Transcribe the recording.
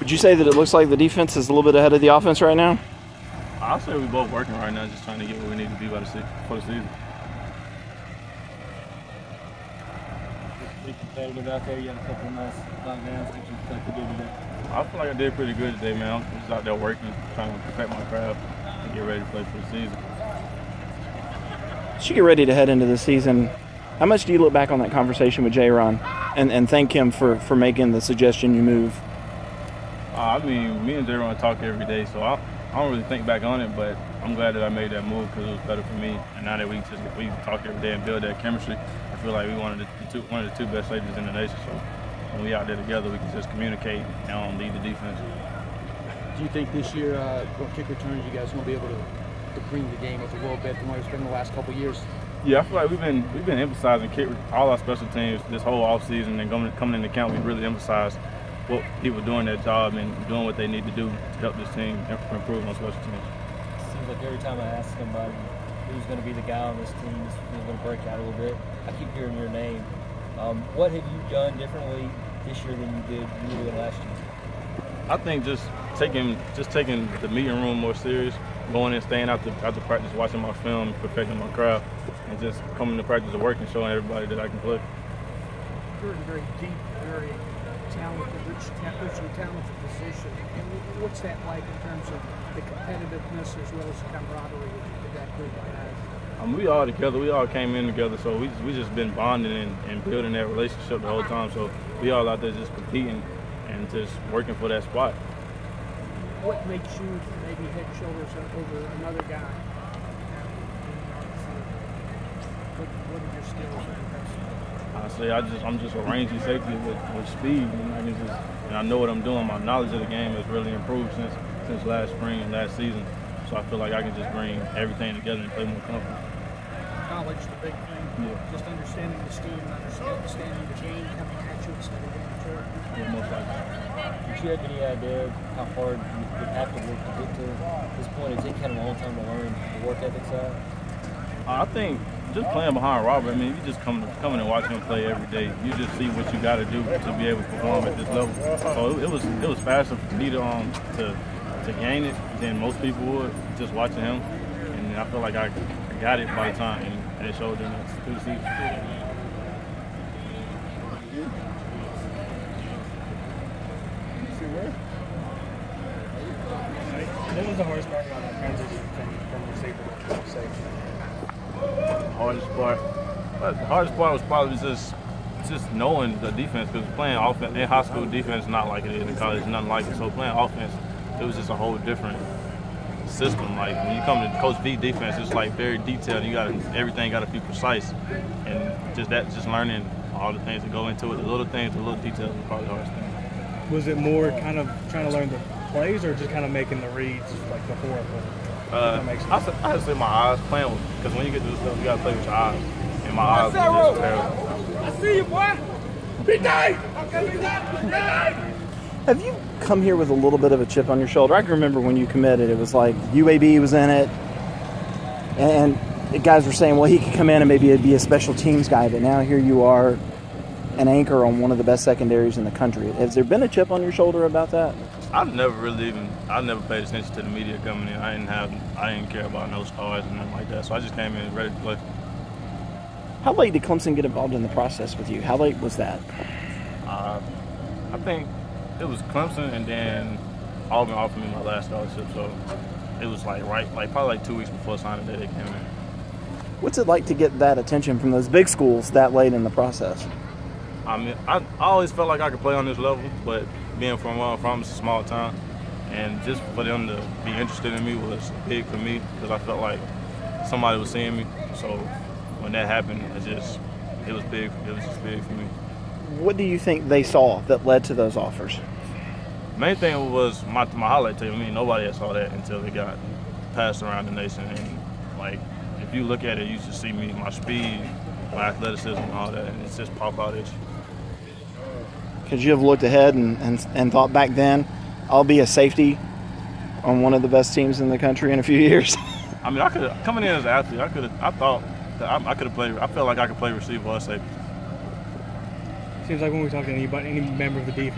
Would you say that it looks like the defense is a little bit ahead of the offense right now? I'll say we're both working right now, just trying to get where we need to be for the season. Pretty competitive out there. You had a couple of nice knockdowns. Did you think you did today? I feel like I did pretty good today, man. I'm just out there working, trying to perfect my craft and get ready to play for the season. As you get ready to head into the season, how much do you look back on that conversation with J-Ron and thank him for making the suggestion you move? I mean, me and J-Ron talk every day, so I don't really think back on it, but I'm glad that I made that move because it was better for me. And now that we can talk every day and build that chemistry, I feel like we one of the two best safeties in the nation. So when we out there together, we can just communicate and lead the defense. Do you think this year, on kick returns, you guys will be able to bring the game up a little bit from what it's been the last couple of years? Yeah, I feel like we've been emphasizing all our special teams this whole offseason, and coming into camp, we really emphasized what people doing their job and doing what they need to do to help this team improve on special teams. It seems like every time I ask somebody who's going to be the guy on this team who's going to break out a little bit, I keep hearing your name. What have you done differently this year than you did last year? I think just taking the meeting room more serious, going in, staying after practice, watching my film, perfecting my craft, and just coming to practice and work and showing everybody that I can play. You're in a very deep, very talented, richly talented position. And what's that like in terms of the competitiveness as well as the camaraderie with that group of guys? We all together. We all came in together, so we just been bonding and building that relationship the whole time. So we all out there just competing and just working for that spot. What makes you maybe head and shoulders over another guy? What are your skills? I'm just a rangy safety with speed, and I know what I'm doing. My knowledge of the game has really improved since last spring and last season. So I feel like I can just bring everything together and play more comfortable. Knowledge, the big thing. Yeah. Just understanding the scheme and understanding the game coming at you instead of getting through it. Yeah, most likely. Did you have any idea how hard you would have to work to get to this point? Is it kind of a long time to learn the work ethic side? I think just playing behind Robert, I mean, you just coming and watching him play every day. You just see what you got to do to be able to perform at this level. So it was faster for me to gain it than most people would just watching him. And I feel like I got it by the time, and it showed in the season. What was the hardest part about that transition from receiver to safety? The hardest part was probably just knowing the defense, because playing offense in high school, defense is not like it is in college, nothing like it. So playing offense, it was just a whole different system. Like when you come to Coach V defense, it's like very detailed. Everything got to be precise, and just learning all the things that go into it, the little things, the little details, was probably the hardest thing. Was it more kind of trying to learn the plays, or just kind of making the reads like before? I had to say my eyes playing, because when you get to this stuff, you got to play with your eyes, and my eyes were just terrible. I see you, boy. Be nice. Have you come here with a little bit of a chip on your shoulder? I can remember when you committed, it was like UAB was in it, and the guys were saying, well, he could come in and maybe be a special teams guy, but now here you are, an anchor on one of the best secondaries in the country. Has there been a chip on your shoulder about that? I never paid attention to the media coming in. I didn't care about no stars and nothing like that, so I just came in ready to play. How late did Clemson get involved in the process with you? How late was that? I think it was Clemson, and then Auburn offered me my last scholarship, so it was probably 2 weeks before signing day they came in. What's it like to get that attention from those big schools that late in the process? I mean, I always felt like I could play on this level, but being from where I'm from, it's a small town, and just for them to be interested in me was big for me, because I felt like somebody was seeing me. So when that happened, it was big. It was just big for me. What do you think they saw that led to those offers? Main thing was my highlight tape. I mean, nobody saw that until it got passed around the nation. And like, if you look at it, you should see me, my speed, my athleticism, and all that, and it's just pop out at you. Could you have looked ahead and thought back then, I'll be a safety on one of the best teams in the country in a few years? I mean, I could have, coming in as an athlete, I thought that I could have played. I felt like I could play receiver or safety. Seems like when we talk to any member of the defense,